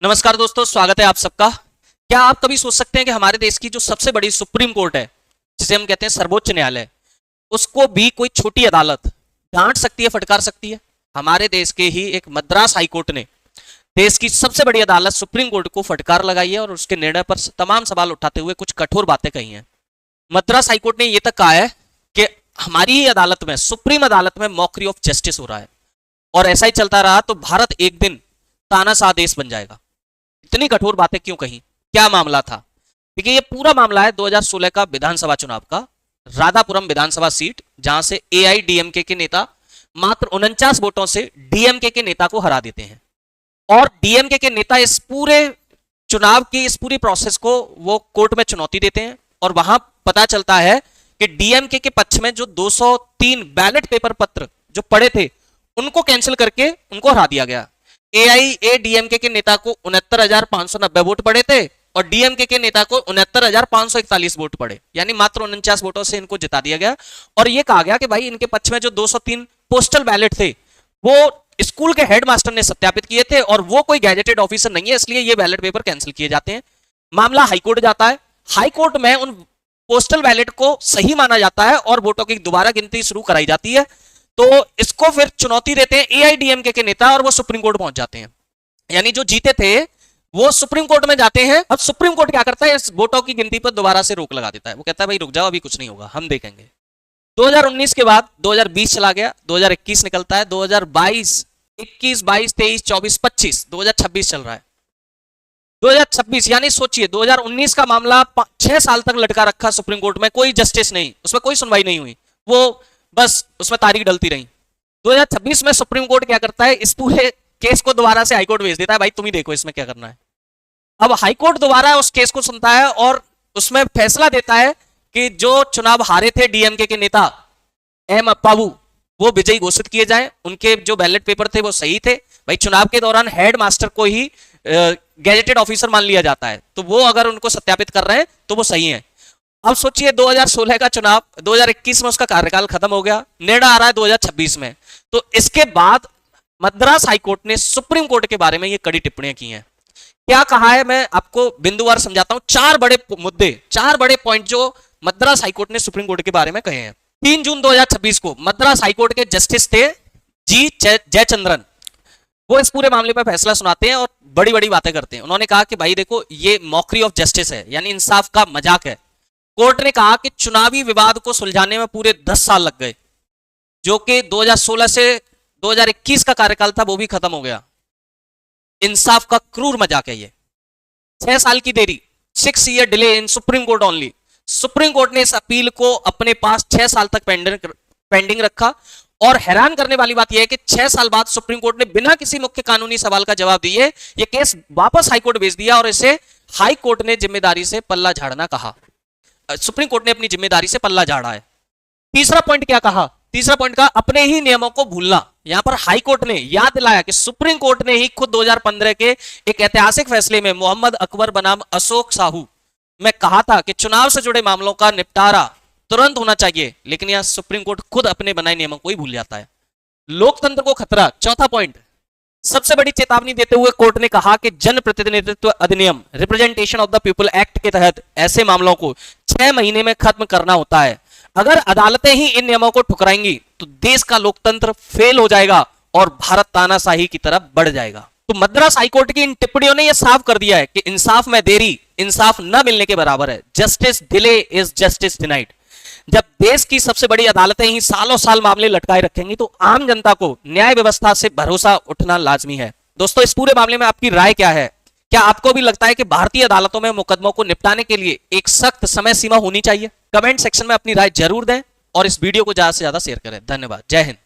नमस्कार दोस्तों, स्वागत है आप सबका। क्या आप कभी सोच सकते हैं कि हमारे देश की जो सबसे बड़ी सुप्रीम कोर्ट है, जिसे हम कहते हैं सर्वोच्च न्यायालय, उसको भी कोई छोटी अदालत डांट सकती है, फटकार सकती है? हमारे देश के ही एक मद्रास हाई कोर्ट ने देश की सबसे बड़ी अदालत सुप्रीम कोर्ट को फटकार लगाई है और उसके निर्णय पर तमाम सवाल उठाते हुए कुछ कठोर बातें कही हैं। मद्रास हाई कोर्ट ने यह तक कहा है कि हमारी ही अदालत में, सुप्रीम अदालत में मॉकरी ऑफ जस्टिस हो रहा है और ऐसा ही चलता रहा तो भारत एक दिन तानाशाह देश बन जाएगा। इतनी कठोर बातें क्यों कही? क्या मामला था? देखिए, ये पूरा मामला है 2016 का विधानसभा चुनाव का। राधापुरम विधानसभा सीट, जहां से एआईडीएमके के नेता मात्र 49 वोटों से डीएमके के नेता को हरा देते हैं और डीएमके के नेता इस पूरे चुनाव की, इस पूरी प्रोसेस को वो कोर्ट में चुनौती देते हैं और वहां पता चलता है कि डीएमके के पक्ष में जो 203 बैलेट पेपर पत्र जो पड़े थे उनको कैंसिल करके उनको हरा दिया गया। एआईएडीएमके के नेता को 69,590 वोट पड़े थे और डीएमके के नेता को 69,541 वोट पड़े, यानी मात्र 49 वोटों से इनको जिता दिया गया। और यह कहा गया कि भाई इनके पक्ष में जो 203 पोस्टल बैलेट थे वो स्कूल के हेडमास्टर ने सत्यापित किए थे और वो कोई गैजेटेड ऑफिसर नहीं है, इसलिए ये बैलेट पेपर कैंसिल किए जाते हैं। मामला हाईकोर्ट जाता है। हाईकोर्ट में उन पोस्टल बैलेट को सही माना जाता है और वोटों की दोबारा गिनती शुरू कराई जाती है। तो इसको फिर चुनौती देते हैं एआईडीएमके के नेता और वो सुप्रीम कोर्ट पहुंच जाते हैं, यानी जो जीते थे वो सुप्रीम कोर्ट में जाते हैं। अब सुप्रीम कोर्ट क्या करता है, इस वोटों की गिनती पर दोबारा से रोक लगा देता है। वो कहता है भाई रुक जाओ, अभी कुछ नहीं होगा, हम देखेंगे। 2019 के बाद 2020 चला गया, 2021 निकलता है, 2022, 21, 22, 23, 24, 25, 2026 चल रहा है। 2026 यानी सोचिए 2019 का मामला 6 साल तक लटका रखा सुप्रीम कोर्ट में, कोई जस्टिस नहीं, उसमें कोई सुनवाई नहीं हुई, वो बस उसमें तारीख डलती रही। 2026 में सुप्रीम कोर्ट क्या करता है, इस पूरे केस को दोबारा से हाईकोर्ट भेज देता है, भाई तुम ही देखो इसमें क्या करना है। अब हाईकोर्ट दोबारा उस केस को सुनता है और उसमें फैसला देता है कि जो चुनाव हारे थे डीएमके के नेता एम अप्पावू, वो विजयी घोषित किए जाएं। उनके जो बैलेट पेपर थे वो सही थे। भाई चुनाव के दौरान हेड मास्टर को ही गैजेटेड ऑफिसर मान लिया जाता है, तो वो अगर उनको सत्यापित कर रहे हैं तो वो सही है। अब सोचिए 2016 का चुनाव, 2021 में उसका कार्यकाल खत्म हो गया, निर्णय आ रहा है 2026 में। तो इसके बाद मद्रास हाईकोर्ट ने सुप्रीम कोर्ट के बारे में ये कड़ी टिप्पणियां की हैं। क्या कहा है, मैं आपको बिंदुवार समझाता हूं। 4 बड़े मुद्दे, 4 बड़े पॉइंट जो मद्रास हाईकोर्ट ने सुप्रीम कोर्ट के बारे में कहे हैं। 3 जून 2026 को मद्रास हाईकोर्ट के जस्टिस थे जी जयचंद्रन, वो इस पूरे मामले पर फैसला सुनाते हैं और बड़ी बड़ी बातें करते हैं। उन्होंने कहा कि भाई देखो, ये मॉकरी ऑफ जस्टिस है, यानी इंसाफ का मजाक है। कोर्ट ने कहा कि चुनावी विवाद को सुलझाने में पूरे 10 साल लग गए, जो कि 2016 से 2021 का कार्यकाल था वो भी खत्म हो गया। इंसाफ का क्रूर मजाक है ये। 6 साल की देरी, 6 year delay in supreme court only. Supreme court ने इस अपील को अपने पास 6 साल तक पेंडिंग रखा और हैरान करने वाली बात यह है कि 6 साल बाद सुप्रीम कोर्ट ने बिना किसी मुख्य कानूनी सवाल का जवाब दिए ये केस वापस हाईकोर्ट भेज दिया और इसे हाईकोर्ट ने जिम्मेदारी से पल्ला झाड़ना कहा। सुप्रीम कोर्ट ने अपनी जिम्मेदारी से पल्ला झाड़ा है। तीसरा पॉइंट क्या कहा? तीसरा पॉइंट कहा अपने ही नियमों को भूलना। यहां पर हाई कोर्ट ने याद दिलाया कि सुप्रीम कोर्ट ने ही खुद 2015 के एक ऐतिहासिक फैसले में मोहम्मद अकबर बनाम अशोक साहू में कहा था कि चुनाव से जुड़े मामलों का निपटारा तुरंत होना चाहिए, लेकिन यहां सुप्रीम कोर्ट खुद अपने बनाए नियमों को ही भूल जाता है। लोकतंत्र को खतरा। चौथा पॉइंट, सबसे बड़ी चेतावनी देते हुए कोर्ट ने कहा कि जन प्रतिनिधित्व अधिनियम, representation of the people act के तहत ऐसे मामलों को 6 महीने में खत्म करना होता है। अगर अदालतें ही इन नियमों को ठुकराएंगी तो देश का लोकतंत्र फेल हो जाएगा और भारत तानाशाही की तरफ बढ़ जाएगा। तो मद्रास हाईकोर्ट की इन टिप्पणियों ने यह साफ कर दिया है कि इंसाफ में देरी इंसाफ न मिलने के बराबर है। Justice delay is justice denied. जब देश की सबसे बड़ी अदालतें ही सालों साल मामले लटकाए रखेंगी तो आम जनता को न्याय व्यवस्था से भरोसा उठना लाजमी है। दोस्तों, इस पूरे मामले में आपकी राय क्या है? क्या आपको भी लगता है कि भारतीय अदालतों में मुकदमों को निपटाने के लिए एक सख्त समय सीमा होनी चाहिए? कमेंट सेक्शन में अपनी राय जरूर दें और इस वीडियो को ज्यादा से ज्यादा शेयर करें। धन्यवाद। जय हिंद।